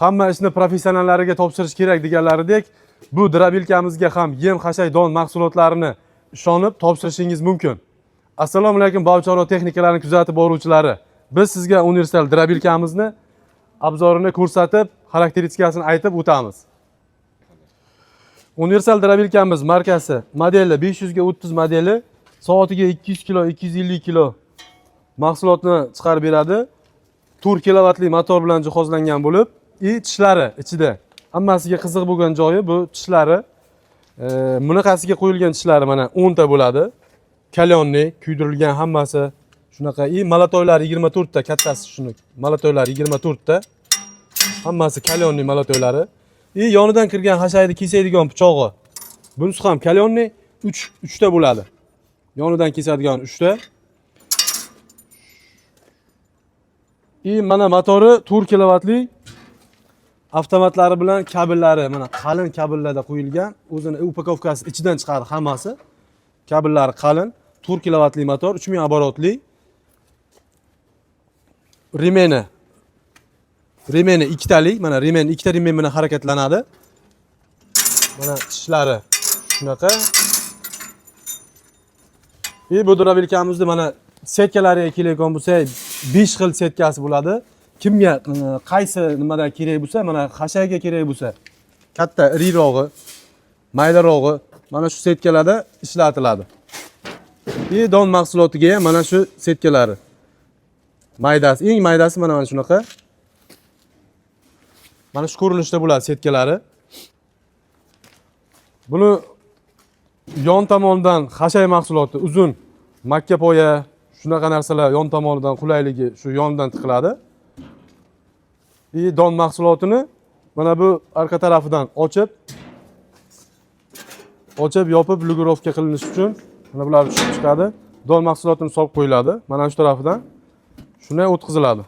hamma ishni professionallariga topshirish kerak deganlaridek, bu drabilkamizga ham yem xashay don mahsulotlarini ishonib topshirishingiz mumkin. Assalomu alaykum bog'chorva texnikalarini kuzatib boruvchilari. Biz sizga universal drabilkamizni obzorini ko'rsatib, xarakteristikasini aytib o'tamiz. Universal drabilkamiz markasi modeli 500 ga 30 modeli, soatiga 200 kilo, 250 kilo mahsulotni chiqarib beradi. 4 kilovatli motor bilan jihozlangan bo'lib, tishlari ichida. Hammasiga qiziq bo'lgan joyi bu tishlari. Bunaqasiga qo'yilgan tishlari mana 10 ta bo'ladi. Kalyonni kuydirilgan hammasi shunaqa. Malatoylari 24 ta, kattasi shuni. Malatoylari 24 ta. Hammasi kalyonni malatoylari. Yonidan kirgan hashayni kesadigan pichog'i. Bunisi ham kalyonni 3 ta bo'ladi. Yonidan kesadigan 3 ta. Mana motori 4 kilovatli avtomatlari bilan kabellari mana qalin kabellarda qo'yilgan. O'zini upakovkasi ichidan chiqadi hammasi. Kabellari qalin, 4 kilovatli motor, 3000 оборотli. Remeni ikkitalik, mana remen ikkita remen bilan harakatlanadi. Mana tishlari shunaqa. Bu drabilkamizda mana setkalariga keladigan bo'lsa, 5 xil setkasi bo'ladi. Kimga qaysi nimadan kerak bo'lsa, mana xashayga kerak bo'lsa, katta irirog'i, maylarog'i mana shu setkalarda ishlatiladi. Don mahsulotiga ham mana shu setkalari. Maydasi, eng maydasi mana shunaqa. Mana shu ko'rinishda bo'ladi setkalari. Buni yon tomonidan xashay mahsuloti uzun makka poya shunaqa narsalar yon tomonidan qulayligi shu yondan tiqiladi. Don mahsulotini mana bu orqa tarafidan ochib yopib lugirovka qilinish uchun mana bular tushib chiqadi. Don mahsulotini solib qo'yiladi. Mana shu tarafidan shunday o'tkaziladi.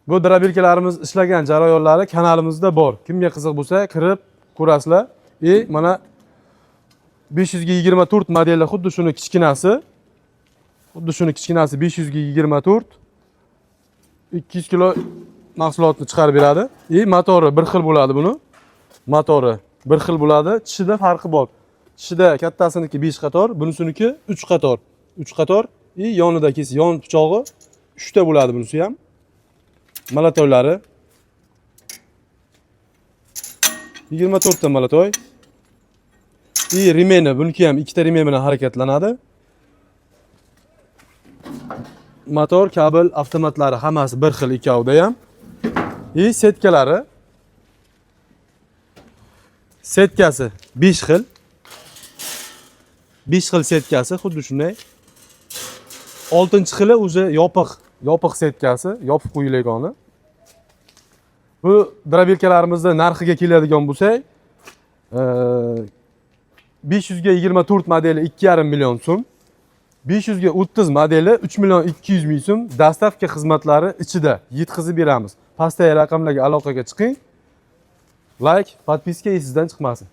Bu drabilkalarimiz ishlagan jarayonlari kanalimizda bor. Kimga qiziq bo'lsa, kirib ko'rasizlar. Mana 524 modeli xuddi shuni kichkinasi. 524 200 kilo mahsulotni chiqarib beradi. Motori bir xil bo'ladi buni. Motori bir xil bo'ladi. Tishida farqi bor. Tishida kattasiniki 5 qator, bunisiniki 3 qator. 3 qator. Yonida yon pichog'i 3 ta bo'ladi bunisi ham. Malatoylari 24 ta malatoy. Remeni buniki ham 2 ta remen bilan harakatlanadi. Motor, kabel, avtomatlari hammasi bir xil ikkovida ham. Setkalari. Setkasi 5 xil. 5 xil setkasi xuddi shunday. 6-xili o'zi yopiq setkasi, yopib qo'yilgani. Bu drabilkalarimizda narxiga keladigan bo'lsak, 500 ga 24 modeli 2,5 million so'm. 500 ga 30 modeli 3 million 200 ming so'm dastavka xizmatlari ichida yetkazib beramiz. Pastdagi raqamlarga aloqaga chiqing. Like, podpiska sizdan chiqmasin.